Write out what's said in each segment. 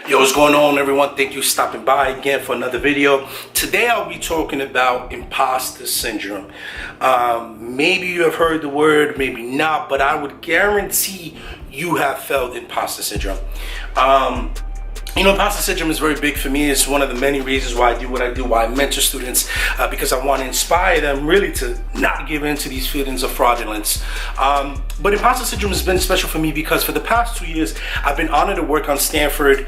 Yo, what's going on, everyone? Thank you for stopping by again for another video. Today I'll be talking about imposter syndrome. Maybe you have heard the word, maybe not, but I would guarantee you have felt imposter syndrome. Imposter syndrome is very big for me. It's one of the many reasons why I do what I do, why I mentor students, because I want to inspire them really to not give in to these feelings of fraudulence. But imposter syndrome has been special for me because for the past 2 years, I've been honored to work on Stanford,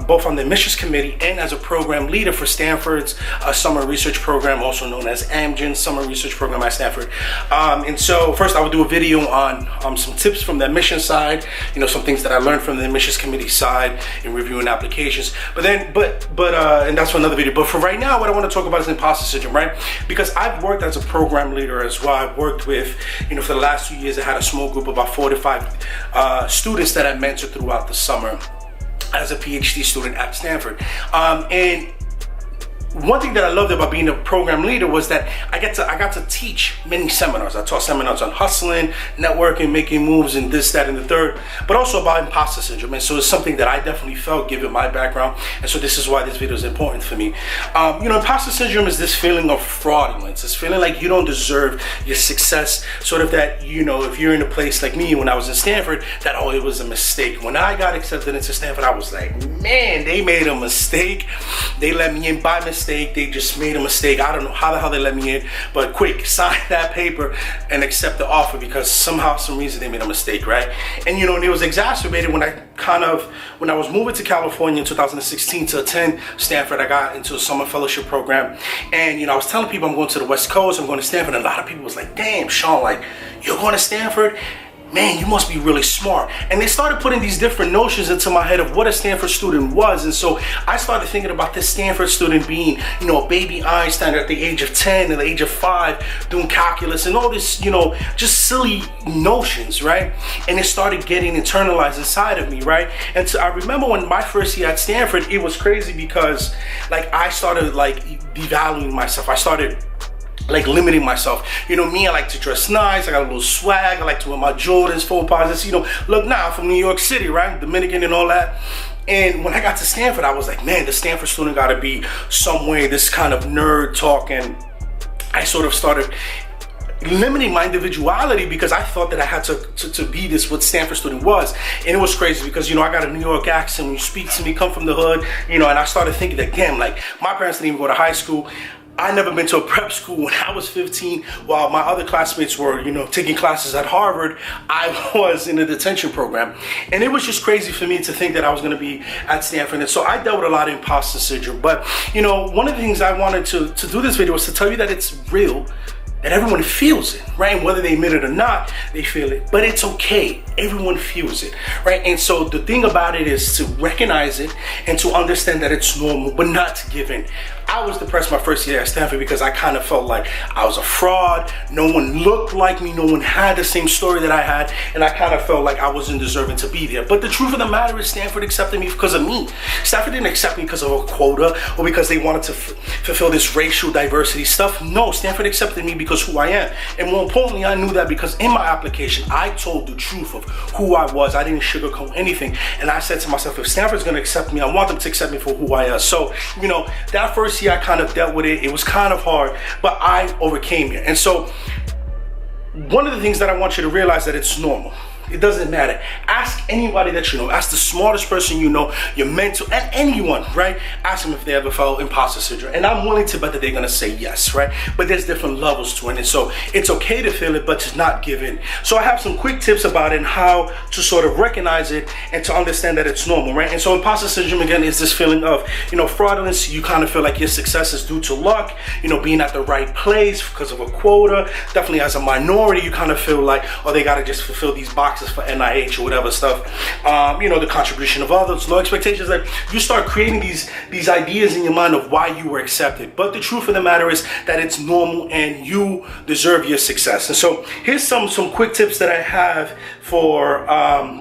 both on the admissions committee and as a program leader for Stanford's summer research program, also known as Amgen's summer research program at Stanford. And so first I will do a video on some tips from the admissions side, some things that I learned from the admissions committee side in reviewing applications, and that's for another video. But for right now, what I want to talk about is imposter syndrome, right? Because I've worked as a program leader as well. I've worked with, for the last 2 years, I had a small group of about 4 to 5 students that I mentored throughout the summer as a PhD student at Stanford. And one thing that I loved about being a program leader was that I got to teach many seminars. I taught seminars on hustling, networking, making moves, and this, that, and the third, but also about imposter syndrome. And so it's something that I definitely felt given my background. And so this is why this video is important for me. Imposter syndrome is this feeling of fraudulence. It's feeling like you don't deserve your success, sort of that, if you're in a place like me when I was in Stanford, that, oh, it was a mistake. When I got accepted into Stanford, I was like, man, they made a mistake. They let me in by mistake. They just made a mistake. I don't know how the hell they let me in, but quick, sign that paper and accept the offer because somehow, some reason they made a mistake, right? And and it was exacerbated when I was moving to California in 2016 to attend Stanford. I got into a summer fellowship program, and I was telling people I'm going to the West Coast, I'm going to Stanford, and a lot of people was like, damn, Sean, like, you're going to Stanford? Man, you must be really smart. And they started putting these different notions into my head of what a Stanford student was. And so I started thinking about this Stanford student being, a baby Einstein at the age of 10 and the age of 5, doing calculus and all this, just silly notions, right? And it started getting internalized inside of me, right? And so I remember when my first year at Stanford, it was crazy because I started devaluing myself. I started limiting myself. Me, I like to dress nice. I got a little swag. I like to wear my Jordans, faux pas. Look now, I'm from New York City, right? Dominican and all that. And when I got to Stanford, I was like, man, the Stanford student got to be some way, this kind of nerd talk. And I sort of started limiting my individuality because I thought that I had to be this what Stanford student was. And it was crazy because I got a New York accent. When you speak to me, come from the hood, and I started thinking that, damn, my parents didn't even go to high school. I never been to a prep school. When I was 15, while my other classmates were, taking classes at Harvard, I was in a detention program. And it was just crazy for me to think that I was going to be at Stanford. And so I dealt with a lot of imposter syndrome. But, one of the things I wanted to do this video was to tell you that it's real, that everyone feels it, right? And whether they admit it or not, they feel it. But it's okay. Everyone feels it, right? And so the thing about it is to recognize it and to understand that it's normal, but not to give in. I was depressed my first year at Stanford because I kind of felt like I was a fraud. No one looked like me. No one had the same story that I had. And I kind of felt like I wasn't deserving to be there. But the truth of the matter is Stanford accepted me because of me. Stanford didn't accept me because of a quota or because they wanted to fulfill this racial diversity stuff. No, Stanford accepted me because who I am. And more importantly, I knew that because in my application, I told the truth of who I was. I didn't sugarcoat anything. And I said to myself, if Stanford's going to accept me, I want them to accept me for who I am. So, that first year I kind of dealt with it. It was kind of hard, but I overcame it. And so one of the things that I want you to realize that it's normal. It doesn't matter. Ask anybody that you know. Ask the smartest person you know, your mentor, and anyone, right? Ask them if they ever felt imposter syndrome. And I'm willing to bet that they're going to say yes, right? But there's different levels to it. And so it's okay to feel it, but to not give in. So I have some quick tips about it and how to sort of recognize it and to understand that it's normal, right? And so imposter syndrome, again, is this feeling of, fraudulence. You kind of feel like your success is due to luck, being at the right place because of a quota. Definitely as a minority, you kind of feel like, oh, they got to just fulfill these boxes for NIH or whatever stuff, the contribution of others, no expectations. Like you start creating these ideas in your mind of why you were accepted. But the truth of the matter is that it's normal and you deserve your success. And so here's some quick tips that I have for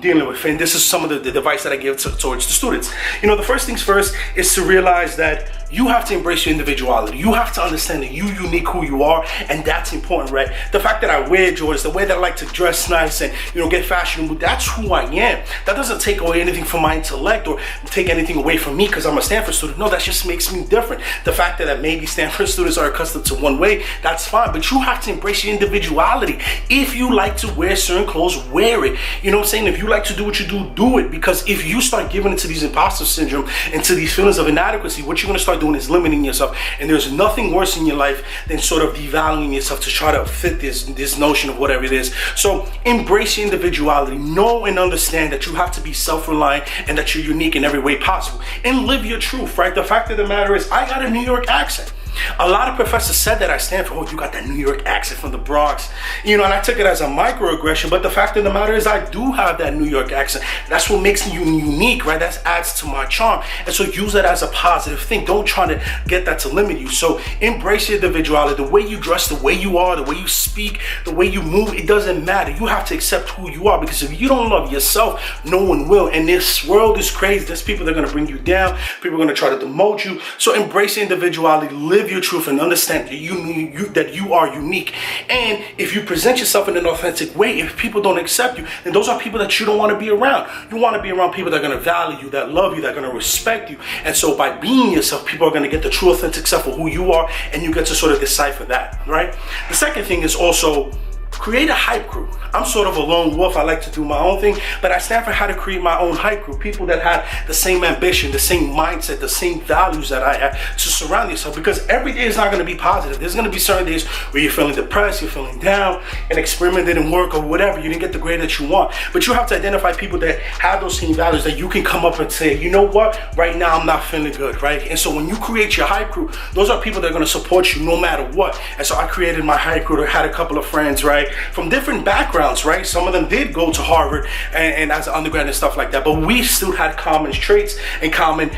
dealing with. And this is some of the advice that I give towards the students. The first things first is to realize that you have to embrace your individuality. You have to understand that you're unique who you are, and that's important, right? The fact that I wear Jordans, the way that I like to dress nice and get fashionable, that's who I am. That doesn't take away anything from my intellect or take anything away from me because I'm a Stanford student. No, that just makes me different. The fact that maybe Stanford students are accustomed to one way, that's fine, but you have to embrace your individuality. If you like to wear certain clothes, wear it. You know what I'm saying? If you like to do what you do it. Because if you start giving into these imposter syndrome, into these feelings of inadequacy, what you're going to start doing is limiting yourself. And there's nothing worse in your life than sort of devaluing yourself to try to fit this notion of whatever it is. So embrace your individuality. Know and understand that you have to be self-reliant and that you're unique in every way possible. And live your truth, right? The fact of the matter is, I got a New York accent. A lot of professors said that I stand for, you got that New York accent from the Bronx. And I took it as a microaggression, but the fact of the matter is I do have that New York accent. That's what makes you unique, right? That adds to my charm. And so use that as a positive thing. Don't try to get that to limit you. So embrace your individuality. The way you dress, the way you are, the way you speak, the way you move, it doesn't matter. You have to accept who you are, because if you don't love yourself, no one will. And this world is crazy. There's people that are going to bring you down. People are going to try to demote you. So embrace your individuality. Live your truth and understand that that you are unique. And if you present yourself in an authentic way, if people don't accept you, then those are people that you don't want to be around. You want to be around people that are going to value you, that love you, that are going to respect you. And so by being yourself, people are going to get the true authentic self of who you are, and you get to sort of decipher that, right? The second thing is also create a hype crew. I'm sort of a lone wolf. I like to do my own thing, but at Stanford, how to create my own hype crew. People that had the same ambition, the same mindset, the same values that I have, to surround yourself, because every day is not going to be positive. There's going to be certain days where you're feeling depressed, you're feeling down, an experiment didn't work or whatever, you didn't get the grade that you want. But you have to identify people that have those same values that you can come up and say, you know what, right now I'm not feeling good, right? And so when you create your hype crew, those are people that are going to support you no matter what. And so I created my hype crew. I had a couple of friends, right, from different backgrounds, right? Some of them did go to Harvard and as an undergrad and stuff like that, but we still had common traits and common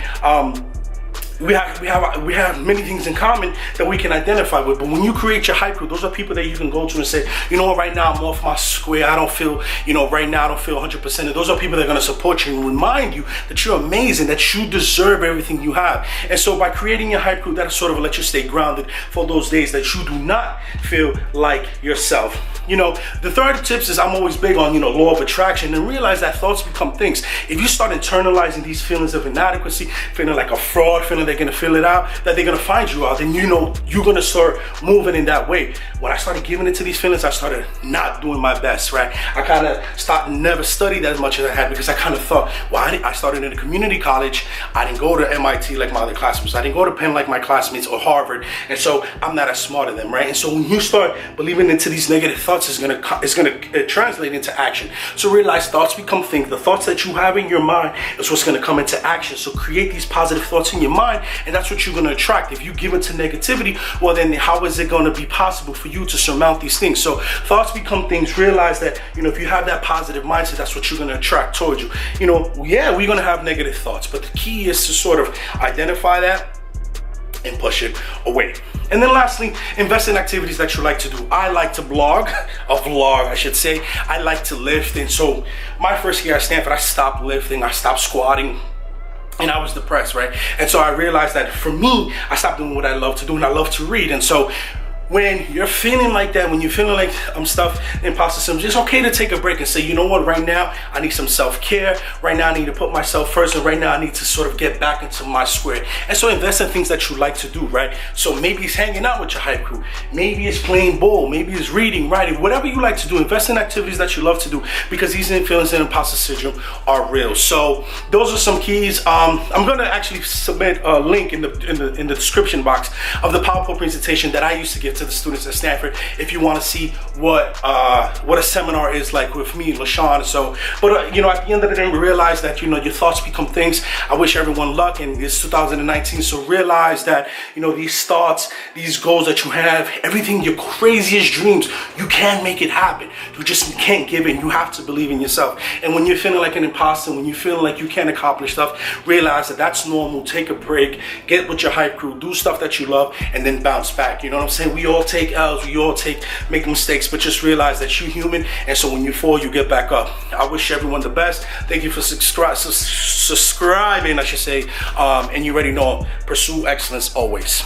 we have many things in common that we can identify with. But when you create your hype crew, those are people that you can go to and say, you know what, right now I'm off my square, I don't feel, right now I don't feel 100%. And those are people that are going to support you and remind you that you're amazing, that you deserve everything you have. And so by creating your hype crew, that'll sort of let you stay grounded for those days that you do not feel like yourself. The third tips is, I'm always big on, law of attraction, and realize that thoughts become things. If you start internalizing these feelings of inadequacy, feeling like a fraud, feeling they're gonna fill it out, that they're gonna find you out, then you're gonna start moving in that way. When I started giving into these feelings, I started not doing my best, right? I kind of never studied as much as I had, because I kind of thought, well, I started in a community college. I didn't go to MIT like my other classmates. I didn't go to Penn like my classmates, or Harvard, and so I'm not as smart as them, right? And so when you start believing into these negative thoughts, it's gonna translate into action. So realize thoughts become things. The thoughts that you have in your mind is what's gonna come into action. So create these positive thoughts in your mind, and that's what you're gonna attract. If you give into negativity, well then how is it gonna be possible for you to surmount these things? So thoughts become things. Realize that, if you have that positive mindset, that's what you're gonna attract towards you. Yeah, we're gonna have negative thoughts, but the key is to sort of identify that and push it away. And then lastly, invest in activities that you like to do. I like to vlog, I should say. I like to lift. And so my first year at Stanford, I stopped lifting, I stopped squatting, and I was depressed, right? And so I realized that for me, I stopped doing what I love to do, and I love to read. And so when you're feeling like that, when you're feeling like imposter syndrome, it's okay to take a break and say, you know what, right now I need some self-care. Right now I need to put myself first, and right now I need to sort of get back into my square. And so invest in things that you like to do, right? So maybe it's hanging out with your hype crew. Maybe it's playing ball. Maybe it's reading, writing, whatever you like to do. Invest in activities that you love to do, because these feelings and imposter syndrome are real. So those are some keys. I'm going to actually submit a link in the description box of the PowerPoint presentation that I used to give to the students at Stanford, if you want to see what a seminar is like with me, LaShawn. So, but at the end of the day, we realize that your thoughts become things. I wish everyone luck, and it's 2019. So realize that these thoughts, these goals that you have, everything, your craziest dreams, you can make it happen. You just can't give in. You have to believe in yourself. And when you're feeling like an imposter, when you feel like you can't accomplish stuff, realize that that's normal. Take a break, get with your hype crew, do stuff that you love, and then bounce back. You know what I'm saying? We all take L's, we all make mistakes, but just realize that you're human, and so when you fall, you get back up. I wish everyone the best. Thank you for subscribing, I should say, and you already know, pursue excellence always.